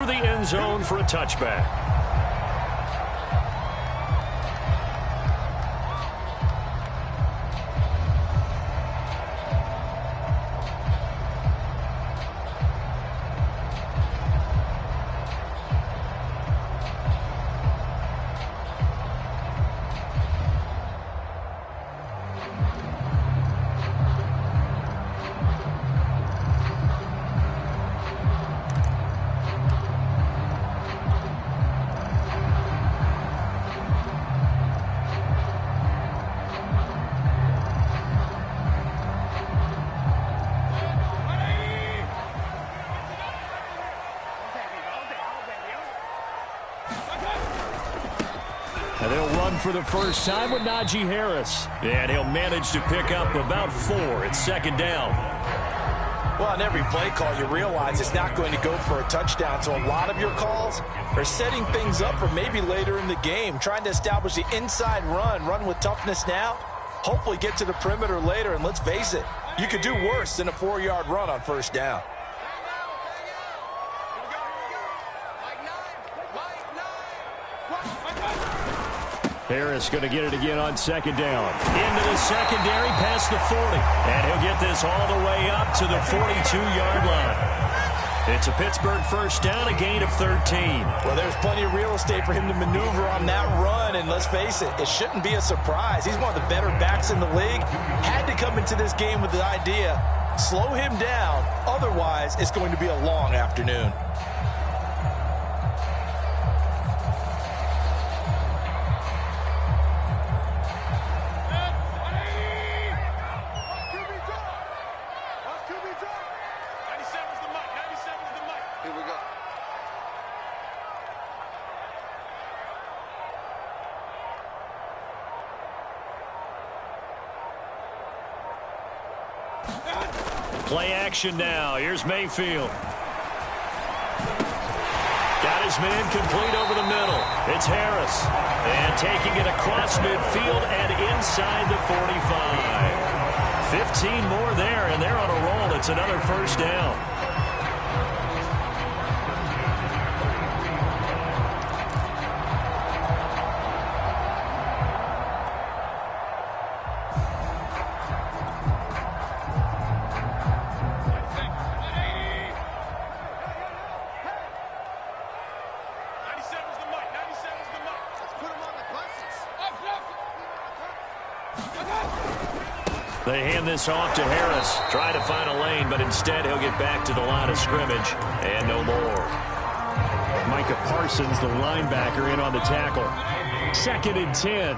The end zone for a touchback. And they'll run for the first time with Najee Harris. And he'll manage to pick up about 4. It's second down. Well, on every play call, you realize it's not going to go for a touchdown. So a lot of your calls are setting things up for maybe later in the game, trying to establish the inside run with toughness now, hopefully get to the perimeter later. And let's face it, you could do worse than a 4-yard run on first down. Harris going to get it again on second down. Into the secondary, past the 40. And he'll get this all the way up to the 42-yard line. It's a Pittsburgh first down, a gain of 13. Well, there's plenty of real estate for him to maneuver on that run. And let's face it, it shouldn't be a surprise. He's one of the better backs in the league. Had to come into this game with the idea, slow him down. Otherwise, it's going to be a long afternoon. Play action now. Here's Mayfield. Got his man complete over the middle. It's Harris. And taking it across midfield and inside the 45. 15 more there, and they're on a roll. It's another first down. They hand this off to Harris. Try to find a lane, but instead he'll get back to the line of scrimmage. And no more. Micah Parsons, the linebacker, in on the tackle. 2nd and 10.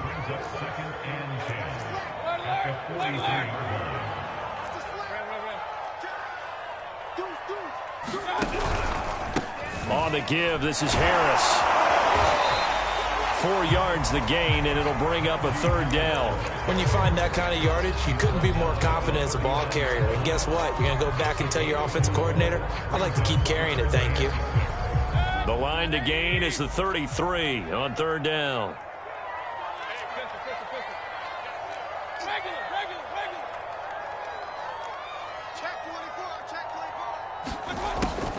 On the give, this is Harris. 4 yards the gain, and it'll bring up a third down. When you find that kind of yardage, you couldn't be more confident as a ball carrier. And guess what? You're going to go back and tell your offensive coordinator, I'd like to keep carrying it, thank you. The line to gain is the 33 on third down.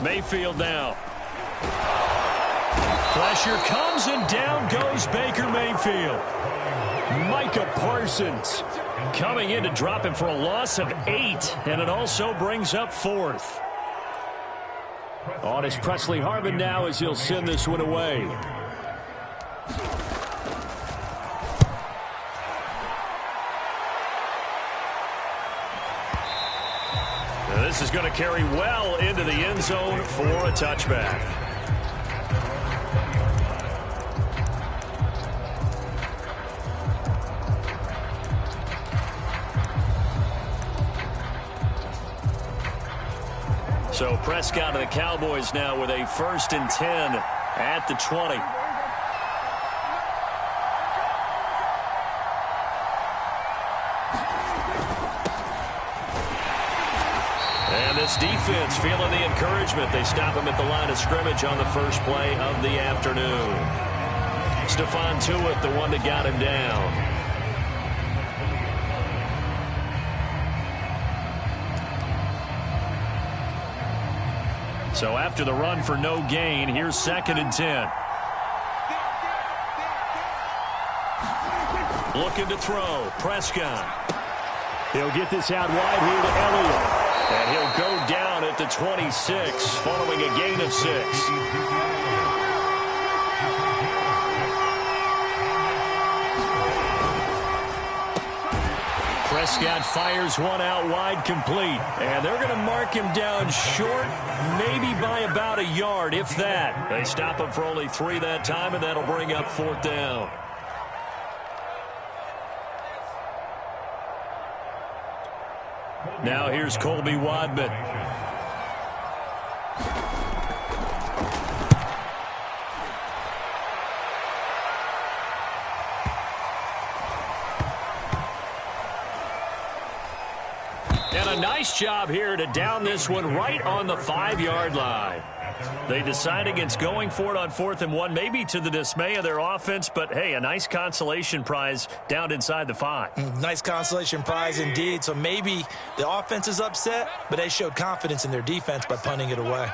Mayfield now. Pressure comes, and down goes Baker Mayfield. Micah Parsons coming in to drop him for a loss of 8, and it also brings up 4th. On is Presley Harvin now as he'll send this one away. Now this is going to carry well into the end zone for a touchback. So Prescott and the Cowboys now with a 1st and 10 at the 20. And this defense feeling the encouragement. They stop him at the line of scrimmage on the first play of the afternoon. Stephon Tuitt, the one that got him down. So after the run for no gain, here's 2nd and 10. Looking to throw. Prescott. He'll get this out wide here to Elliott. And he'll go down at the 26 following a gain of 6. Prescott fires one out wide, complete. And they're going to mark him down short, maybe by about a yard, if that. They stop him for only 3 that time, and that'll bring up 4th down. Now here's Colby Wadman. And a nice job here to down this one right on the 5-yard line. They decide against going for it on 4th and 1, maybe to the dismay of their offense, but hey, a nice consolation prize down inside the 5. Nice consolation prize indeed. So maybe the offense is upset, but they showed confidence in their defense by punting it away.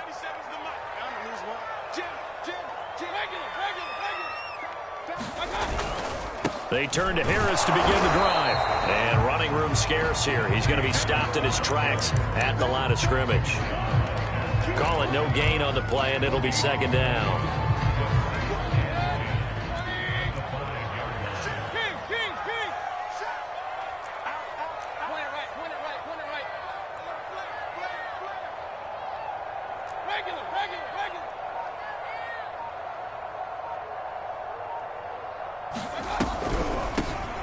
They turn to Harris to begin the drive. And running room scarce here. He's going to be stopped in his tracks at the line of scrimmage. Call it no gain on the play, and it'll be 2nd down.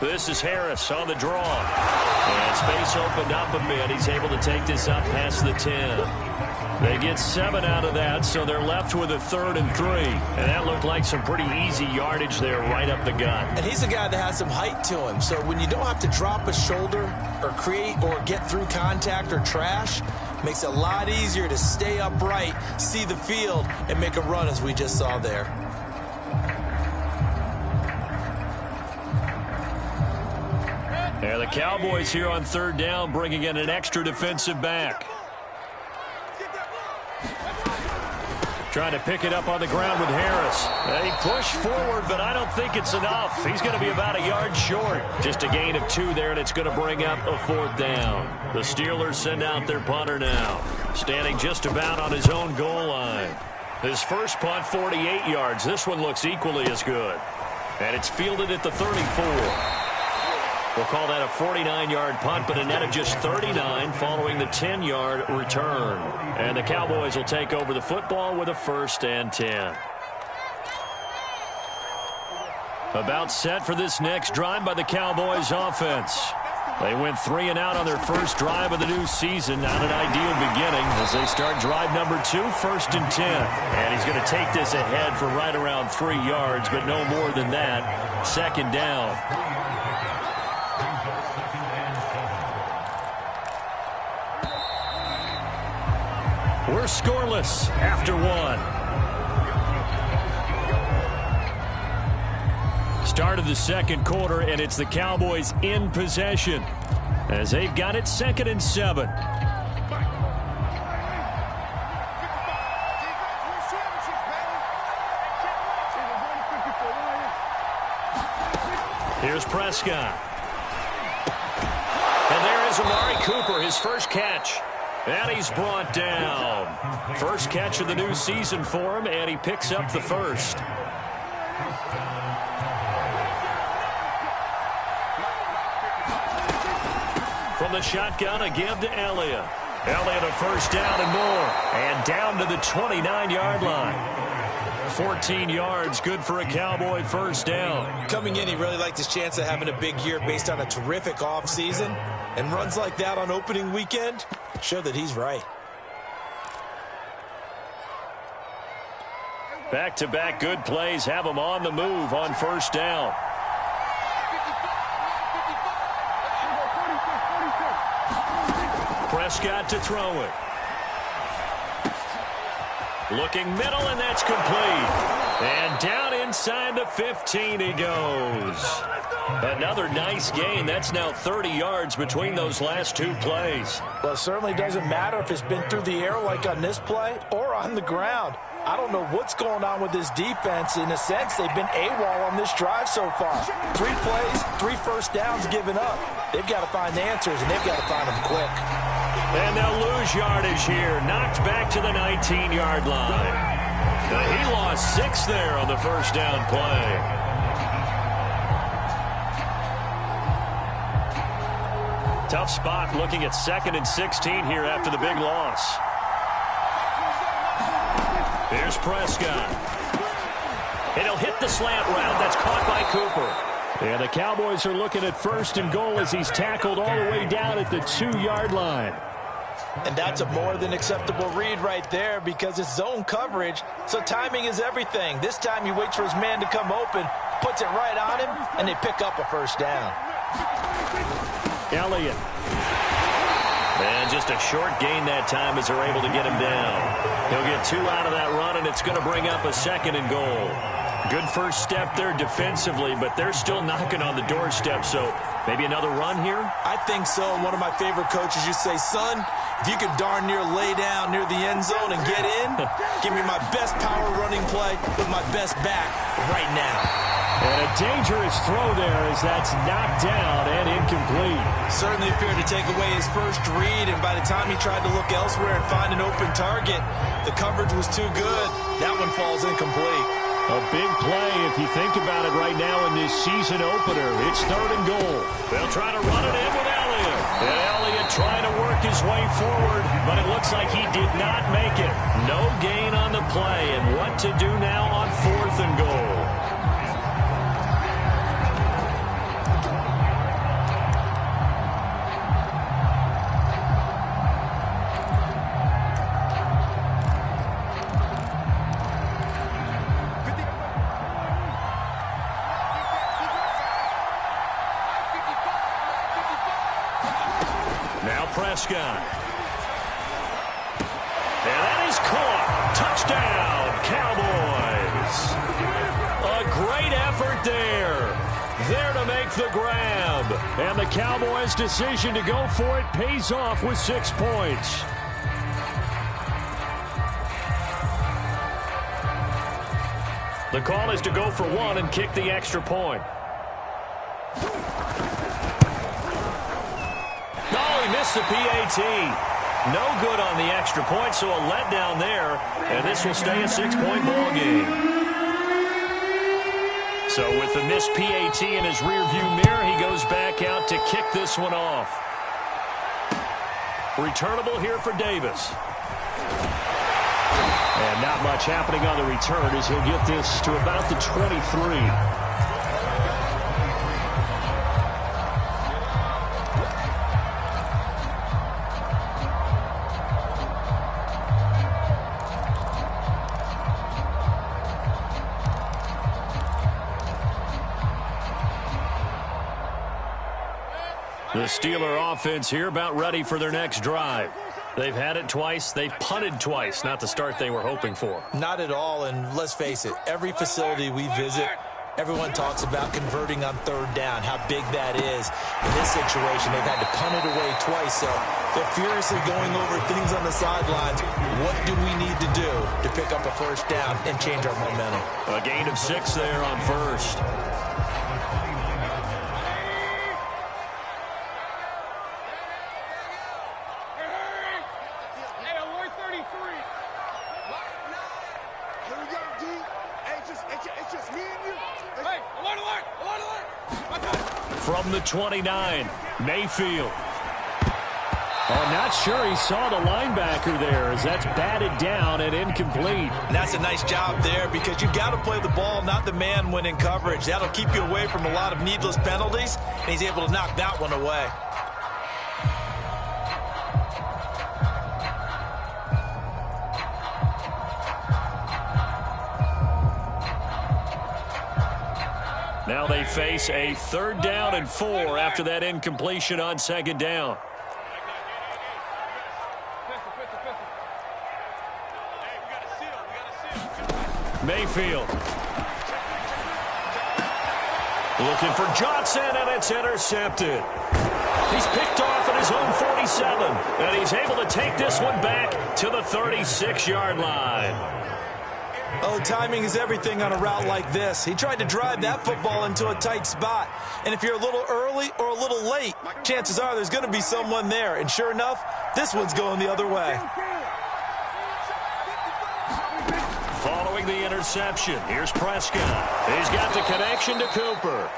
This is Harris on the draw. And space opened up a bit. He's able to take this up past the 10. They get 7 out of that, so they're left with a 3rd and 3. And that looked like some pretty easy yardage there right up the gut. And he's a guy that has some height to him. So when you don't have to drop a shoulder or create or get through contact or trash, makes it a lot easier to stay upright, see the field, and make a run as we just saw there. And the Cowboys here on 3rd down, bringing in an extra defensive back. Trying to pick it up on the ground with Harris. They push forward, but I don't think it's enough. He's going to be about a yard short. Just a gain of 2 there, and it's going to bring up a 4th down. The Steelers send out their punter now, standing just about on his own goal line. His first punt, 48 yards. This one looks equally as good. And it's fielded at the 34. We'll call that a 49-yard punt, but a net of just 39 following the 10-yard return. And the Cowboys will take over the football with a 1st and 10. About set for this next drive by the Cowboys offense. They went 3 and out on their first drive of the new season. Not an ideal beginning as they start drive number 2, 1st and 10. And he's going to take this ahead for right around 3 yards, but no more than that. 2nd down. We're scoreless after 1. Start of the 2nd quarter, and it's the Cowboys in possession as they've got it 2nd and 7. Here's Prescott. And there is Amari Cooper, his first catch. And he's brought down. First catch of the new season for him, and he picks up the 1st. From the shotgun, a give to Elliott. Elliott a 1st down and more. And down to the 29-yard line. 14 yards, good for a Cowboy 1st down. Coming in, he really liked his chance of having a big year based on a terrific offseason. And runs like that on opening weekend show that he's right. Back-to-back good plays have him on the move on 1st down. Prescott to throw it. Looking middle, and that's complete. And down inside the 15 he goes. Another nice gain. That's now 30 yards between those last two plays. Well, it certainly doesn't matter if it's been through the air like on this play or on the ground. I don't know what's going on with this defense. In a sense, they've been AWOL on this drive so far. 3 plays, 3 first downs given up. They've got to find answers, and they've got to find them quick. And they'll lose yardage here. Knocked back to the 19-yard line. He lost 6 there on the first down play. Tough spot looking at 2nd and 16 here after the big loss. Here's Prescott. And he'll hit the slant route. That's caught by Cooper. And the Cowboys are looking at 1st and goal as he's tackled all the way down at the 2-yard line. And that's a more than acceptable read right there because it's zone coverage, so timing is everything. This time he waits for his man to come open, puts it right on him, and they pick up a first down. Elliott. And just a short gain that time as they're able to get him down. He'll get 2 out of that run, and it's going to bring up a 2nd and goal. Good first step there defensively, but they're still knocking on the doorstep, so maybe another run here? I think so. One of my favorite coaches used to say, son, if you could darn near lay down near the end zone and get in, give me my best power running play with my best back right now. And a dangerous throw there as that's knocked down and incomplete. Certainly appeared to take away his first read, and by the time he tried to look elsewhere and find an open target, the coverage was too good. That one falls incomplete. A big play if you think about it right now in this season opener. It's 3rd and goal. They'll try to run it in with Elliott. And Elliott trying to work his way forward, but it looks like he did not make it. No gain on the play, and what to do now on 4th and goal. Prescott. And that is caught. Touchdown, Cowboys. A great effort there. There to make the grab. And the Cowboys' decision to go for it pays off with 6 points. The call is to go for 1 and kick the extra point. Missed the PAT. No good on the extra point, so a letdown there. And this will stay a 6-point ball game. So with the missed PAT in his rearview mirror, he goes back out to kick this one off. Returnable here for Davis. And not much happening on the return as he'll get this to about the 23. The Steeler offense here about ready for their next drive. They've had it twice. They've punted twice. Not the start they were hoping for. Not at all, and let's face it, every facility we visit, everyone talks about converting on 3rd down, how big that is. In this situation, they've had to punt it away twice, so they're furiously going over things on the sidelines. What do we need to do to pick up a first down and change our momentum? A gain of 6 there on 1st. From the 29, Mayfield. I'm not sure he saw the linebacker there as that's batted down and incomplete. And that's a nice job there because you've got to play the ball, not the man when in coverage. That'll keep you away from a lot of needless penalties, and he's able to knock that one away. Now they face a 3rd down and 4 after that incompletion on 2nd down. Mayfield. Looking for Johnson, and it's intercepted. He's picked off at his own 47, and he's able to take this one back to the 36-yard line. Oh, timing is everything on a route like this. He tried to drive that football into a tight spot. And if you're a little early or a little late, chances are there's going to be someone there. And sure enough, this one's going the other way. Following the interception, here's Prescott. He's got the connection to Cooper.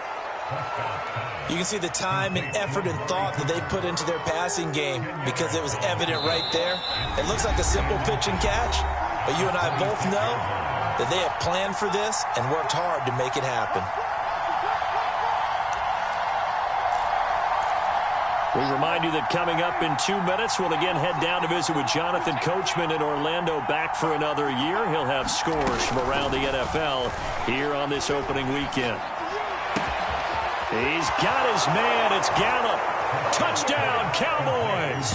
You can see the time and effort and thought that they put into their passing game because it was evident right there. It looks like a simple pitch and catch, but you and I both know that they have planned for this and worked hard to make it happen. We remind you that coming up in 2 minutes, we'll again head down to visit with Jonathan Coachman in Orlando, back for another year. He'll have scores from around the NFL here on this opening weekend. He's got his man. It's Gallup. Touchdown, Cowboys.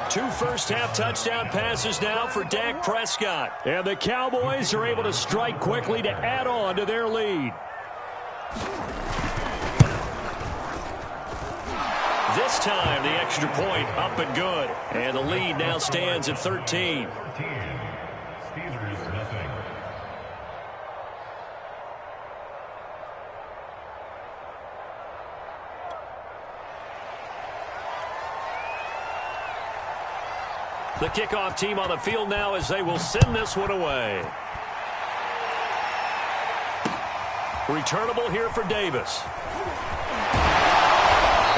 2 first-half touchdown passes now for Dak Prescott. And the Cowboys are able to strike quickly to add on to their lead. This time, the extra point up and good. And the lead now stands at 13. The kickoff team on the field now as they will send this one away. Returnable here for Davis.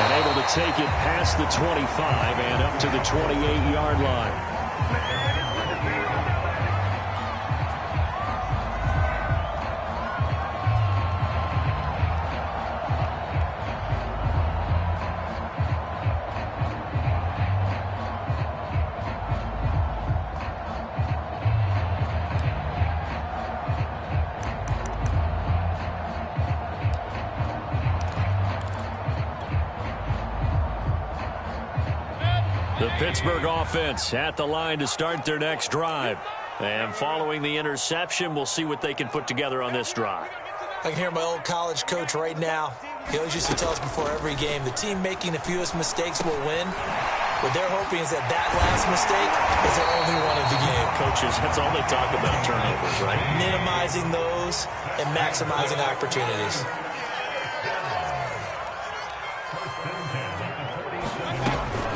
And able to take it past the 25 and up to the 28-yard line. The Pittsburgh offense at the line to start their next drive. And following the interception, we'll see what they can put together on this drive. I can hear my old college coach right now. He always used to tell us before every game, the team making the fewest mistakes will win. What they're hoping is that last mistake is their only one of the game. Coaches, that's all they talk about, turnovers, right? Minimizing those and maximizing opportunities.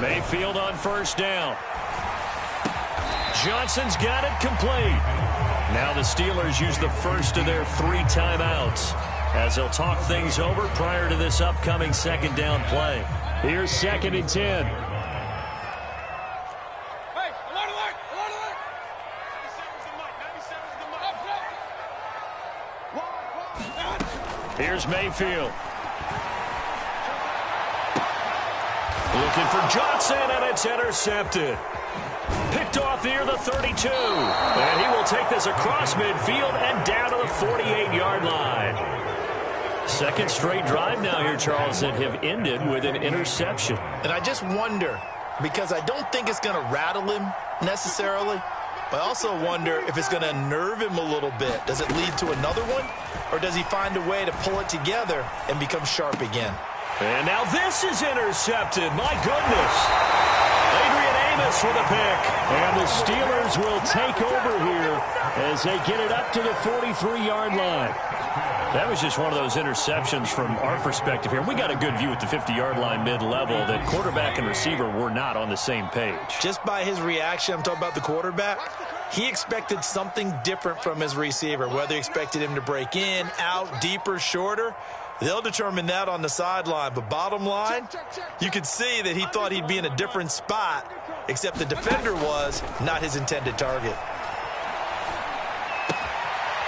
Mayfield on first down. Johnson's got it complete. Now the Steelers use the first of their 3 timeouts as they'll talk things over prior to this upcoming second down play. Here's 2nd and 10. Here's Mayfield. Looking for Johnson, and it's intercepted. Picked off near the 32. And he will take this across midfield and down to the 48-yard line. Second straight drive now here, Charles, that have ended with an interception. And I just wonder, because I don't think it's going to rattle him necessarily, but I also wonder if it's going to unnerve him a little bit. Does it lead to another one, or does he find a way to pull it together and become sharp again? And now this is intercepted. My goodness. Adrian Amos with a pick. And the Steelers will take over here as they get it up to the 43-yard line. That was just one of those interceptions from our perspective here. We got a good view at the 50-yard line mid-level that quarterback and receiver were not on the same page. Just by his reaction, I'm talking about the quarterback, he expected something different from his receiver, whether he expected him to break in, out, deeper, shorter. They'll determine that on the sideline. But bottom line, you could see that he thought he'd be in a different spot, except the defender was not his intended target.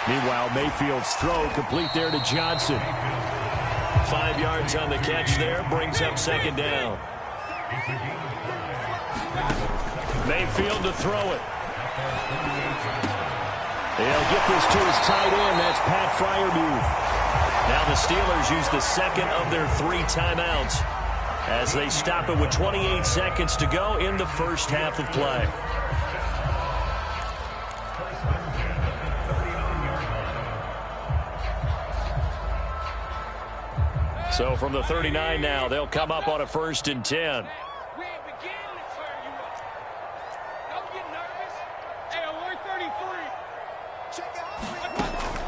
Meanwhile, Mayfield's throw complete there to Johnson. 5 yards on the catch there, brings up second down. Mayfield to throw it. They'll get this to his tight end. That's Pat Freiermuth. Now the Steelers use the second of their 3 timeouts as they stop it with 28 seconds to go in the first half of play. So from the 39 now, they'll come up on a 1st and 10.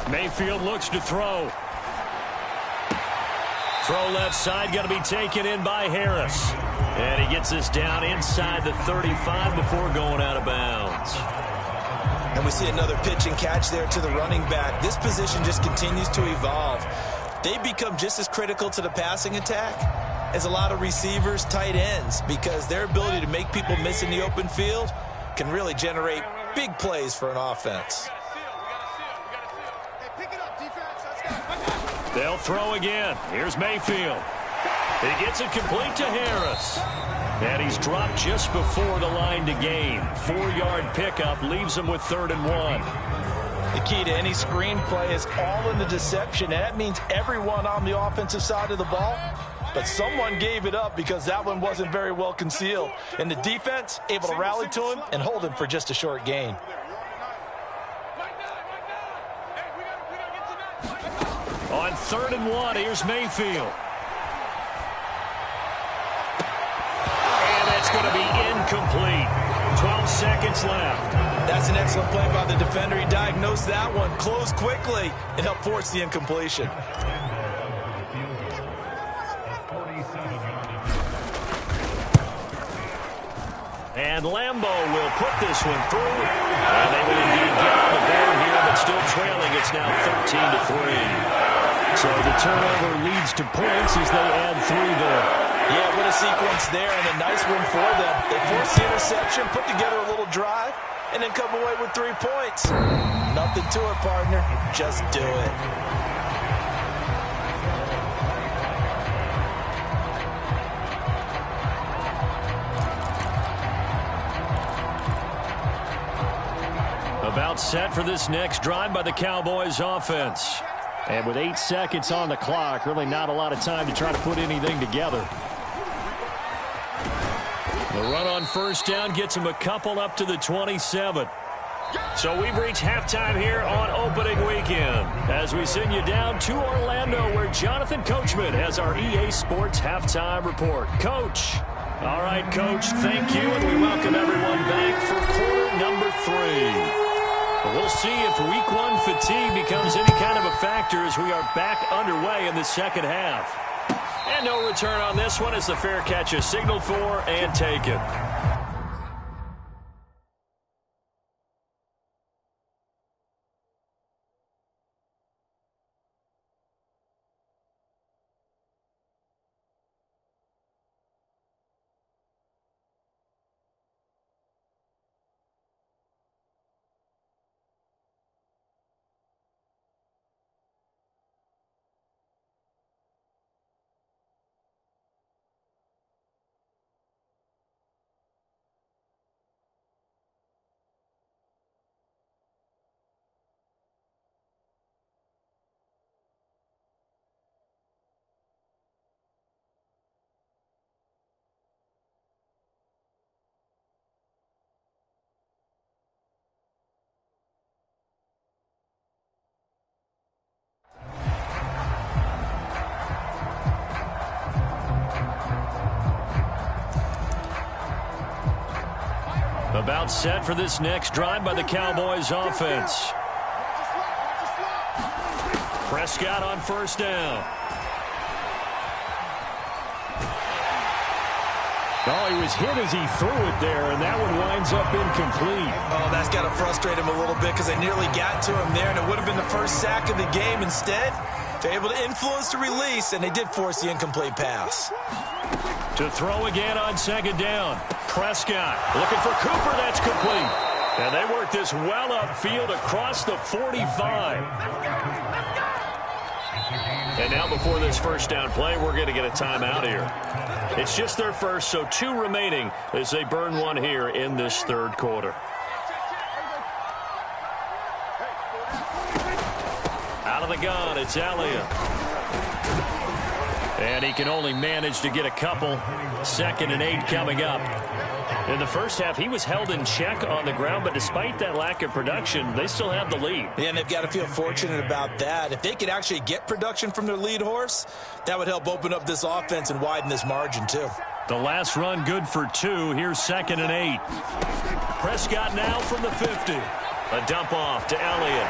Mayfield looks to throw. Throw left side, going to be taken in by Harris. And he gets this down inside the 35 before going out of bounds. And we see another pitch and catch there to the running back. This position just continues to evolve. They become just as critical to the passing attack as a lot of receivers, tight ends, because their ability to make people miss in the open field can really generate big plays for an offense. They'll throw again. Here's Mayfield. He gets it complete to Harris. And he's dropped just before the line to gain. 4-yard pickup leaves him with 3rd and 1. The key to any screenplay is all in the deception. And that means everyone on the offensive side of the ball. But someone gave it up because that one wasn't very well concealed. And the defense able to rally to him and hold him for just a short gain. On 3rd and 1, here's Mayfield. And that's going to be incomplete. 12 seconds left. That's an excellent play by the defender. He diagnosed that one, closed quickly, and helped force the incompletion. And Lambeau will put this one through. And they will indeed get on the board here, but still trailing. It's now 13-3. So the turnover leads to points as they add 3 there. Yeah, what a sequence there, and a nice one for them. They forced the interception, put together a little drive, and then come away with 3 points. Nothing to it, partner. Just do it. About set for this next drive by the Cowboys offense. And with 8 seconds on the clock, really not a lot of time to try to put anything together. The run on 1st down gets him a couple up to the 27. So we've reached halftime here on opening weekend as we send you down to Orlando where Jonathan Coachman has our EA Sports halftime report. Coach. All right, Coach, thank you, and we welcome everyone back for quarter number 3. We'll see if week 1 fatigue becomes any kind of a factor as we are back underway in the second half. And no return on this one as the fair catch is signaled for and taken. About set for this next drive by the Cowboys offense. Prescott on 1st down. Oh, he was hit as he threw it there, and that one winds up incomplete. Oh, that's got to frustrate him a little bit because they nearly got to him there, and it would have been the first sack of the game. Instead, they're able to influence the release, and they did force the incomplete pass. To throw again on 2nd down. Prescott looking for Cooper. That's complete. And they work this well upfield across the 45. And now before this 1st down play, we're going to get a timeout here. It's just their first, so 2 remaining as they burn 1 here in this 3rd quarter. Out of the gun, it's Elliott. And he can only manage to get a couple. 2nd and 8 coming up. In the first half, he was held in check on the ground, but despite that lack of production, they still have the lead. Yeah, and they've got to feel fortunate about that. If they could actually get production from their lead horse, that would help open up this offense and widen this margin, too. The last run good for 2. Here's 2nd and 8. Prescott now from the 50. A dump off to Elliott.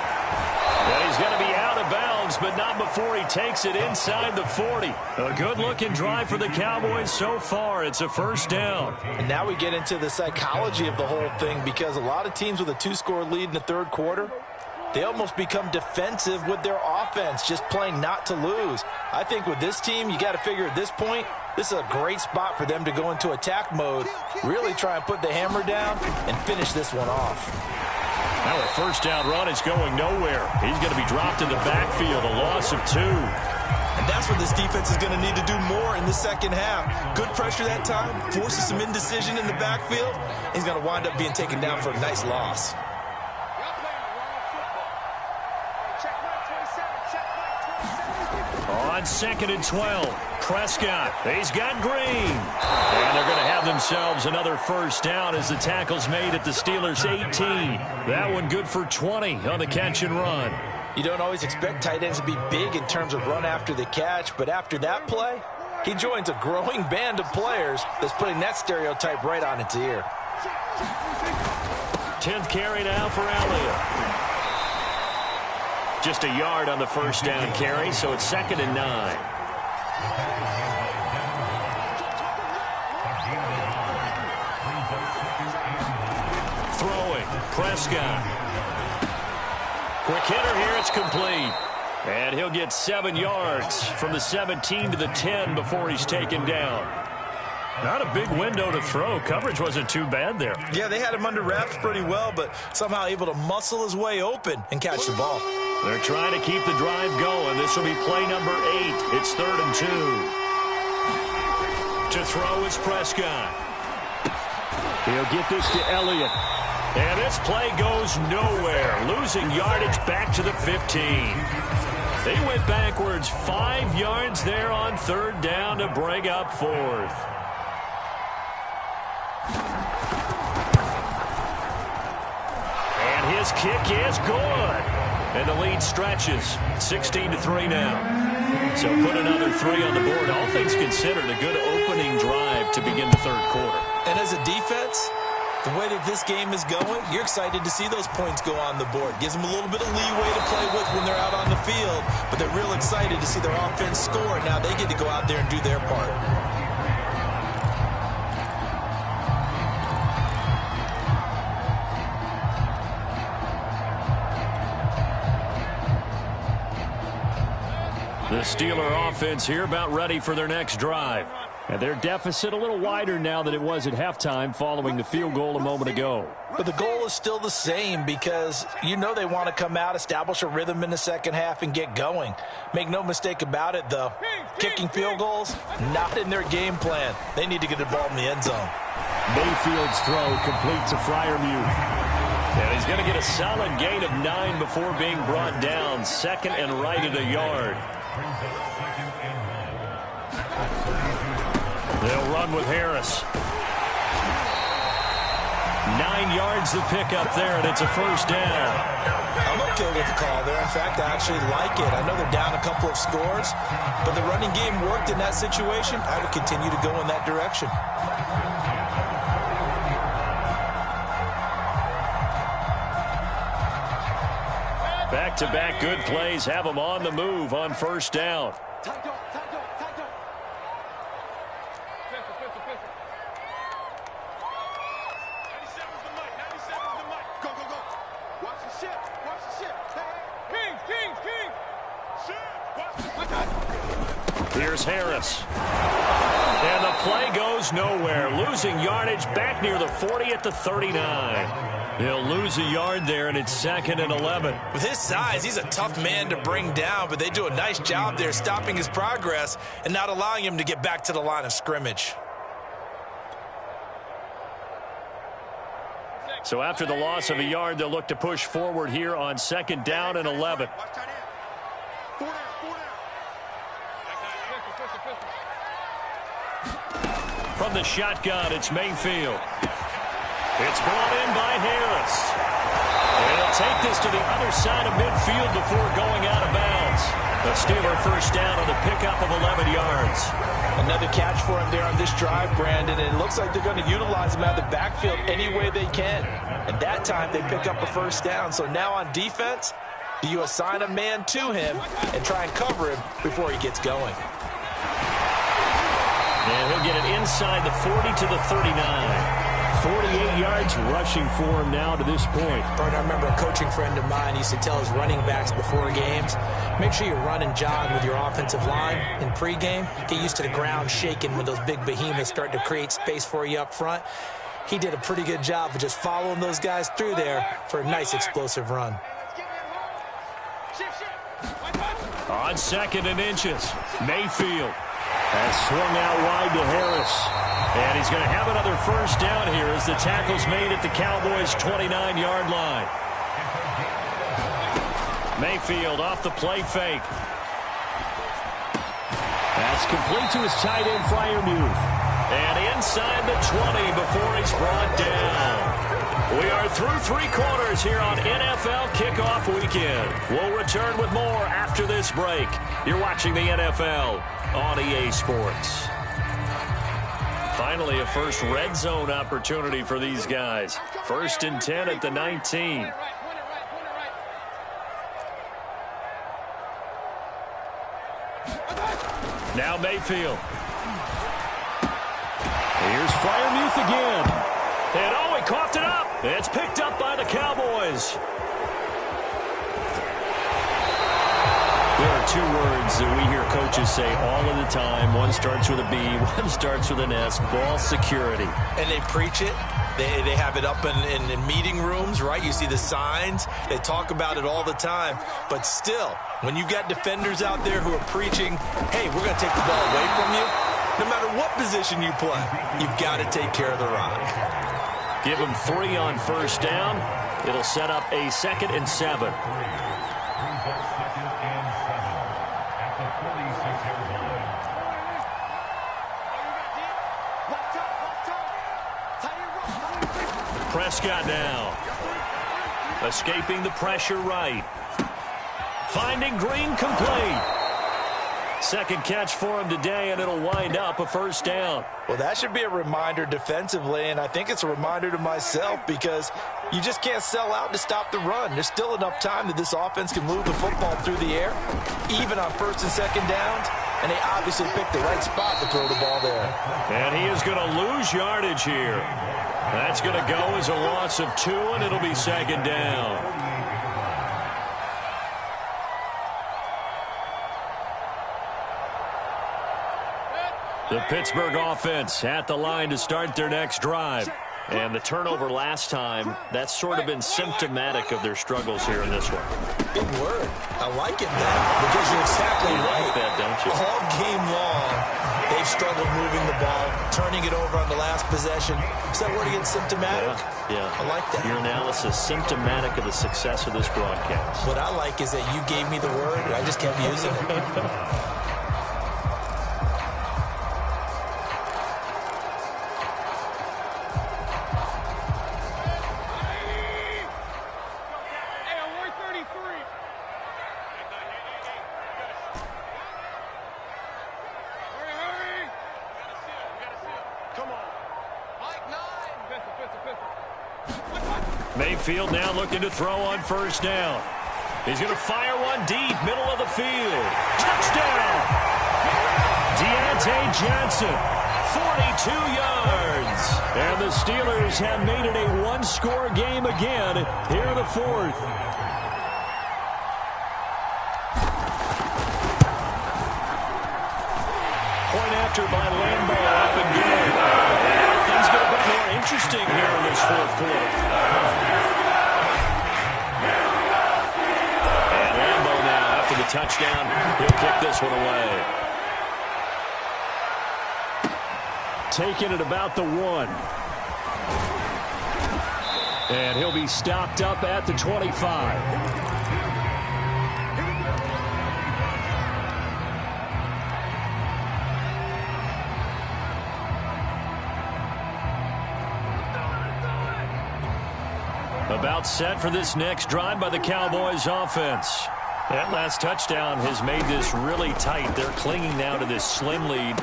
And he's going to be out of bounds, but not before he takes it inside the 40. A good-looking drive for the Cowboys so far. It's a first down. And now we get into the psychology of the whole thing, because a lot of teams with a 2-score lead in the third quarter, they almost become defensive with their offense, just playing not to lose. I think with this team, you got to figure at this point, this is a great spot for them to go into attack mode, really try and put the hammer down and finish this one off. Now a first down run is going nowhere. He's going to be dropped in the backfield, a loss of 2. And that's what this defense is going to need to do more in the second half. Good pressure that time, forces some indecision in the backfield. He's going to wind up being taken down for a nice loss. On 2nd and 12, Prescott, he's got Green. And they're going to have themselves another first down as the tackle's made at the Steelers' 18. That one good for 20 on the catch and run. You don't always expect tight ends to be big in terms of run after the catch, but after that play, he joins a growing band of players that's putting that stereotype right on its ear. 10th carry now for Elliott. Just a yard on the first down carry, so it's 2nd and 9. Throwing, Prescott. Quick hitter here, it's complete. And he'll get 7 yards from the 17 to the 10 before he's taken down. Not a big window to throw. Coverage wasn't too bad there. Yeah, they had him under wraps pretty well, but somehow able to muscle his way open and catch the ball. They're trying to keep the drive going. This will be play number 8. It's 3rd and 2. To throw is Prescott. He'll get this to Elliott. And this play goes nowhere. Losing yardage back to the 15. They went backwards 5 yards there on 3rd down to bring up 4th. And his kick is good. And the lead stretches 16-3 now. So put another 3 on the board. All things considered, a good opening drive to begin the third quarter. And as a defense, the way that this game is going, you're excited to see those points go on the board. Gives them a little bit of leeway to play with when they're out on the field, but they're real excited to see their offense score. Now they get to go out there and do their part. The Steeler offense here about ready for their next drive. And their deficit a little wider now than it was at halftime following the field goal a moment ago. But the goal is still the same, because you know they want to come out, establish a rhythm in the second half, and get going. Make no mistake about it, though. Kicking field goals, not in their game plan. They need to get the ball in the end zone. Mayfield's throw complete to Freiermuth. And he's going to get a solid gain of 9 before being brought down. 2nd and right at a yard. They'll run with Harris. 9 yards to pick up there, and it's a first down. I'm okay with the call there. In fact, I actually like it. I know they're down a couple of scores, but the running game worked in that situation. I would continue to go in that direction. Back-to-back good plays have them on the move on first down. Here's Harris. And the play goes nowhere. Losing yardage back near the 40 at the 39. He'll lose a yard there, and it's 2nd and 11. With his size, he's a tough man to bring down, but they do a nice job there stopping his progress and not allowing him to get back to the line of scrimmage. So after the loss of a yard, they'll look to push forward here on 2nd down and 11. From the shotgun, it's Mayfield. It's brought in by Harris. And he'll take this to the other side of midfield before going out of bounds. The Steeler first down on the pickup of 11 yards. Another catch for him there on this drive, Brandon. And it looks like they're going to utilize him out of the backfield any way they can. And that time they pick up a first down. So now on defense, do you assign a man to him and try and cover him before he gets going? And he'll get it inside the 40 to the 39. 48 yards rushing for him now to this point. Bert, I remember a coaching friend of mine used to tell his running backs before games, make sure you run and jog with your offensive line in pregame. Get used to the ground shaking when those big behemoths start to create space for you up front. He did a pretty good job of just following those guys through there for a nice explosive run. On 2nd and inches, Mayfield has swung out wide to Harris. And he's going to have another first down here as the tackle's made at the Cowboys' 29-yard line. Mayfield off the play fake. That's complete to his tight end, Freiermuth. And inside the 20 before he's brought down. We are through 3 quarters here on NFL Kickoff Weekend. We'll return with more after this break. You're watching the NFL on EA Sports. Finally, a first red zone opportunity for these guys. 1st and 10 at the 19. Now Mayfield. Here's Freiermuth again. And oh, he coughed it up. It's picked up by the Cowboys. There are 2 words that we hear coaches say all of the time. One starts with a B, one starts with an S. Ball security. And they preach it. They have it up in meeting rooms, right? You see the signs. They talk about it all the time. But still, when you've got defenders out there who are preaching, hey, we're going to take the ball away from you, no matter what position you play, you've got to take care of the rock. Give them 3 on first down. It'll set up a 2nd and 7. Prescott now. Escaping the pressure right. Finding Green complete. 2nd catch for him today, and it'll wind up a first down. Well, that should be a reminder defensively, and I think it's a reminder to myself because you just can't sell out to stop the run. There's still enough time that this offense can move the football through the air, even on 1st and 2nd downs, and they obviously picked the right spot to throw the ball there. And he is going to lose yardage here. That's going to go as a loss of 2, and it'll be 2nd down. The Pittsburgh offense at the line to start their next drive. And the turnover last time, that's sort of been symptomatic of their struggles here in this one. Big word. I like it, man, because you're exactly right. Like that, don't you? All game long, they've struggled moving the ball, turning it over on the last possession. Is that word against symptomatic? Yeah. I like that. Your analysis, symptomatic of the success of this broadcast. What I like is that you gave me the word, and I just kept using it. Mayfield now looking to throw on first down. He's going to fire one deep, middle of the field. Touchdown! Deontay Johnson, 42 yards. And the Steelers have made it a one-score game again here in the 4th. Point after by Lambeau, up and good. And things get a bit more interesting here in this 4th quarter. And Lambeau now, after the touchdown, he'll kick this one away. Taking it about the 1. And he'll be stopped up at the 25. About set for this next drive by the Cowboys offense. That last touchdown has made this really tight. They're clinging now to this slim lead.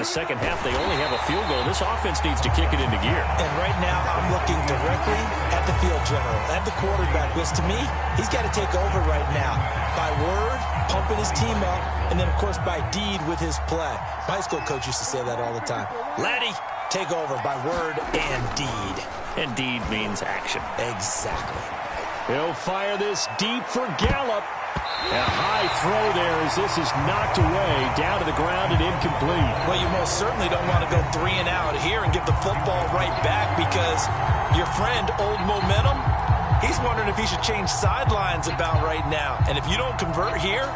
Second half, they only have a field goal. This offense needs to kick it into gear. And right now, I'm looking directly at the field general, at the quarterback, because to me, he's got to take over right now. By word, pumping his team up, and then, of course, by deed with his play. My high school coach used to say that all the time. Laddie, take over by word and deed. And deed means action. Exactly. He'll fire this deep for Gallup. A high throw there as this is knocked away, down to the ground and incomplete. Well, you most certainly don't want to go 3 and out here and give the football right back because your friend, Old Momentum, he's wondering if he should change sidelines about right now. And if you don't convert here,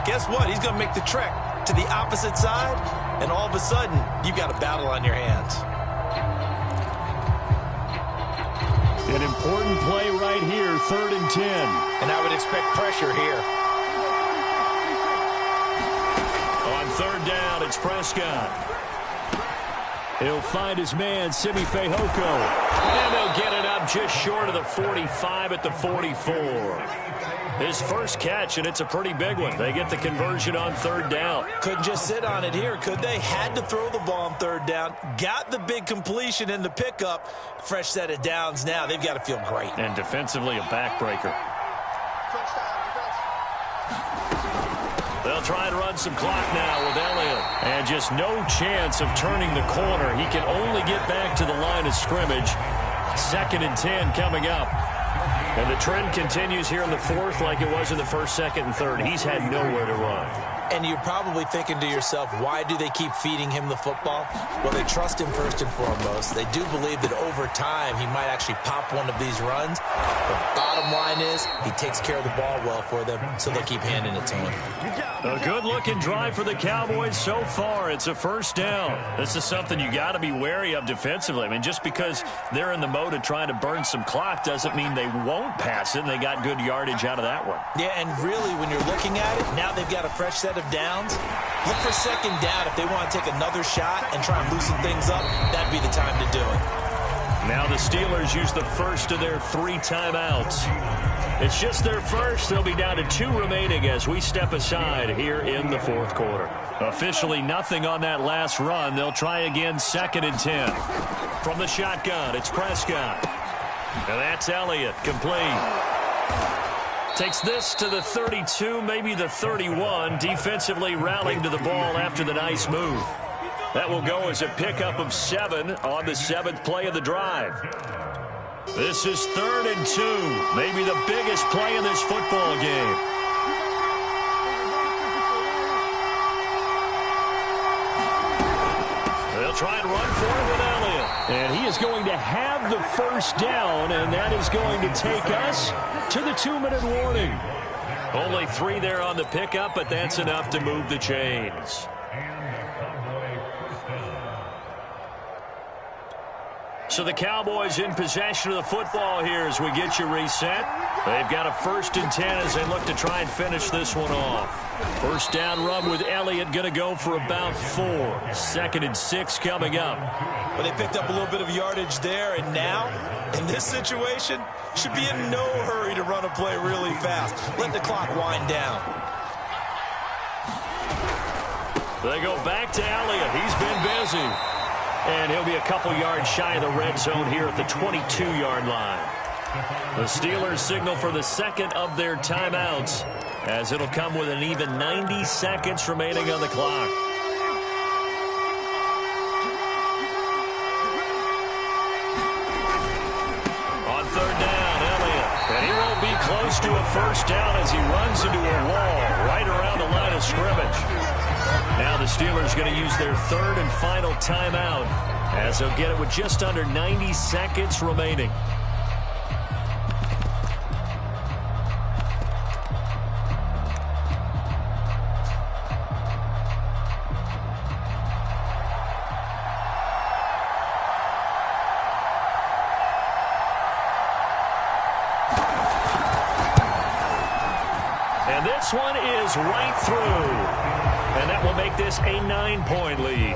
guess what? He's going to make the trek to the opposite side, and all of a sudden, you've got a battle on your hands. An important play right here, 3rd and 10. And I would expect pressure here. On 3rd down, it's Prescott. He'll find his man, Simi Fehoko. And they'll get it up just short of the 45 at the 44. His first catch, and it's a pretty big one. They get the conversion on 3rd down. Couldn't just sit on it here, could they? Had to throw the ball on 3rd down. Got the big completion in the pickup. Fresh set of downs now. They've got to feel great. And defensively, a backbreaker. They'll try and run some clock now with Elliott. And just no chance of turning the corner. He can only get back to the line of scrimmage. 2nd and 10 coming up. And the trend continues here in the 4th like it was in the 1st, 2nd, and 3rd. He's had nowhere to run. And you're probably thinking to yourself, why do they keep feeding him the football? Well, they trust him first and foremost. They do believe that over time he might actually pop one of these runs. The bottom line is he takes care of the ball well for them, so they'll keep handing it to him. A good-looking drive for the Cowboys so far. It's a 1st down. This is something you got to be wary of defensively. I mean, just because they're in the mode of trying to burn some clock doesn't mean they won't pass it, and they got good yardage out of that one. Yeah, and really, when you're looking at it, now they've got a fresh set of downs. Look for 2nd down. If they want to take another shot and try and loosen things up, that'd be the time to do it. Now the Steelers use the first of their 3 timeouts. It's just their first. They'll be down to 2 remaining as we step aside here in the 4th quarter. Officially nothing on that last run. They'll try again 2nd and 10. From the shotgun, it's Prescott. And that's Elliott, complete. Takes this to the 32, maybe the 31. Defensively rallying to the ball after the nice move. That will go as a pickup of 7 on the 7th play of the drive. This is 3rd and 2, maybe the biggest play in this football game. They'll try and run for it with Elliott. And he is going to have the 1st down, and that is going to take us to the 2-minute warning. Only 3 there on the pickup, but that's enough to move the chains. So the Cowboys in possession of the football here as we get you reset. They've got a 1st and 10 as they look to try and finish this one off. 1st down run with Elliott going to go for about 4. 2nd and 6 coming up. Well, they picked up a little bit of yardage there, and now, in this situation, should be in no hurry to run a play really fast. Let the clock wind down. They go back to Elliott. He's been busy. And he'll be a couple yards shy of the red zone here at the 22-yard line. The Steelers signal for the 2nd of their timeouts, as it'll come with an even 90 seconds remaining on the clock. On 3rd down, Elliott. And he won't be close to a 1st down as he runs into a wall right around the line of scrimmage. Now the Steelers going to use their 3rd and final timeout as they'll get it with just under 90 seconds remaining. And this one is right through. And that will make this a 9-point lead.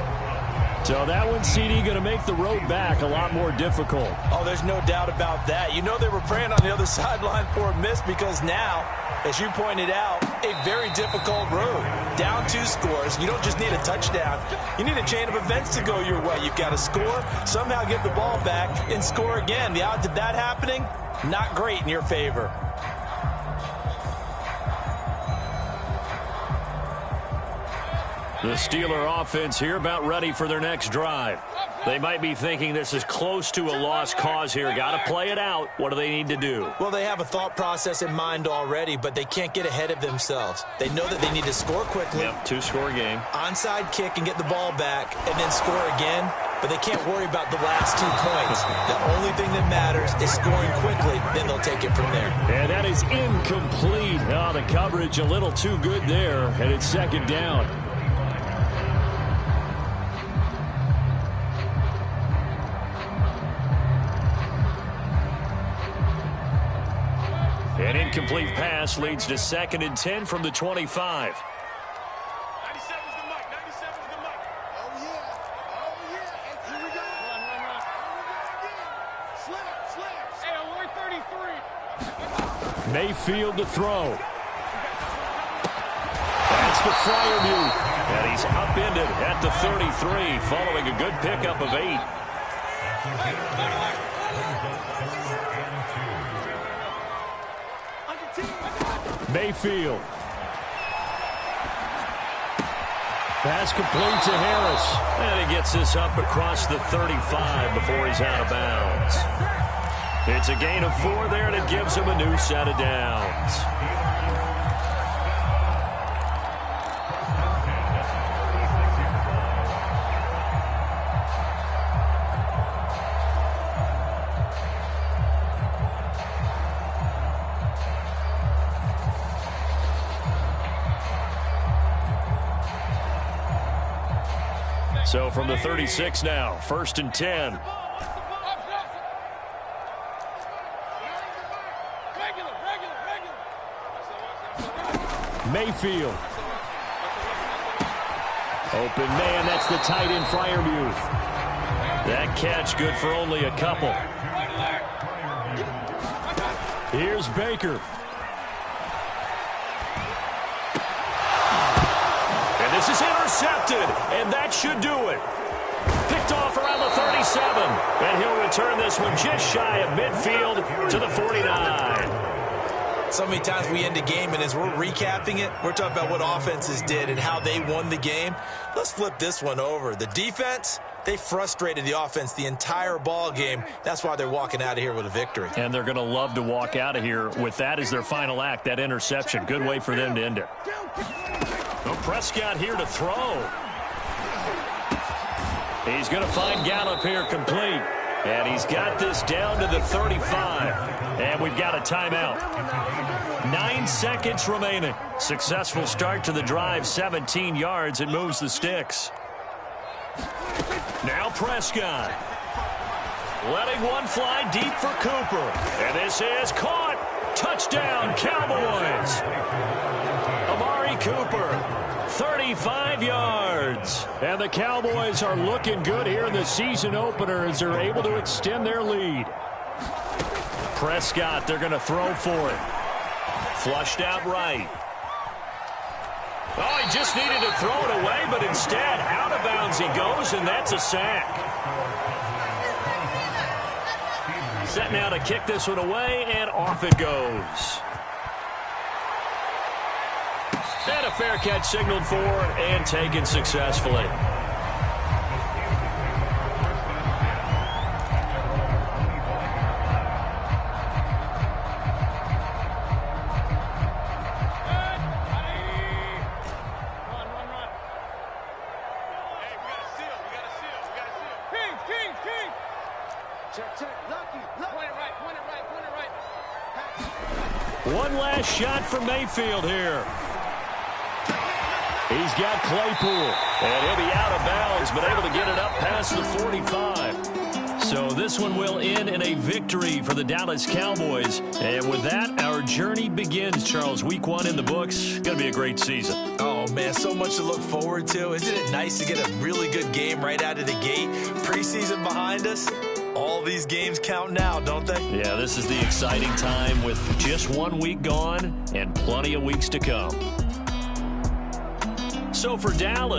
So that one, CD, going to make the road back a lot more difficult. Oh, there's no doubt about that. You know they were praying on the other sideline for a miss because now, as you pointed out, a very difficult road. Down 2 scores. You don't just need a touchdown. You need a chain of events to go your way. You've got to score, somehow get the ball back, and score again. The odds of that happening, not great in your favor. The Steeler offense here about ready for their next drive. They might be thinking this is close to a lost cause here. Got to play it out. What do they need to do? Well, they have a thought process in mind already, but they can't get ahead of themselves. They know that they need to score quickly. Yep, 2-score game. Onside kick and get the ball back and then score again, but they can't worry about the last 2 points. The only thing that matters is scoring quickly, then they'll take it from there. And that is incomplete. Oh, the coverage a little too good there, and it's 2nd down. An incomplete pass leads to 2nd and 10 from the 25. 97's the mic. 97's the mic. Oh, yeah. Oh, yeah. Here we go. Run. Slap. Hey, alert 33. Mayfield to throw. That's to Freiermuth. And he's upended at the 33 following a good pickup of 8. Mayfield. Pass complete to Harris. And he gets this up across the 35 before he's out of bounds. It's a gain of 4 there, and it gives him a new set of downs. So from the 36 now, 1st and 10. Mayfield. Open man, that's the tight end Freiermuth. That catch good for only a couple. Here's Baker. And this is intercepted, and that should do it. Picked off around the 37, and he'll return this one just shy of midfield to the 49. So many times we end a game, and as we're recapping it, we're talking about what offenses did and how they won the game. Let's flip this one over. The defense, they frustrated the offense the entire ball game. That's why they're walking out of here with a victory. And they're going to love to walk out of here with that as their final act, that interception. Good way for them to end it. Well, Prescott here to throw. He's going to find Gallup here complete. And he's got this down to the 35. And we've got a timeout. 9 seconds remaining. Successful start to the drive, 17 yards. It moves the sticks. Now Prescott. Letting one fly deep for Cooper. And this is caught. Touchdown, Cowboys. Amari Cooper, 35 yards. And the Cowboys are looking good here in the season opener as they're able to extend their lead. Prescott, they're going to throw for it. Flushed out right. Oh, he just needed to throw it away, but instead, out of bounds he goes, and that's a sack. Set now to kick this one away, and off it goes. And a fair catch signaled for and taken successfully. One last shot from Mayfield here. He's got Claypool, and he'll be out of bounds, but able to get it up past the 45. So this one will end in a victory for the Dallas Cowboys. And with that, our journey begins, Charles. Week 1 in the books. Going to be a great season. Oh, man, so much to look forward to. Isn't it nice to get a really good game right out of the gate? Preseason behind us. All these games count now, don't they? Yeah, this is the exciting time with just 1 week gone and plenty of weeks to come. So for Dallas,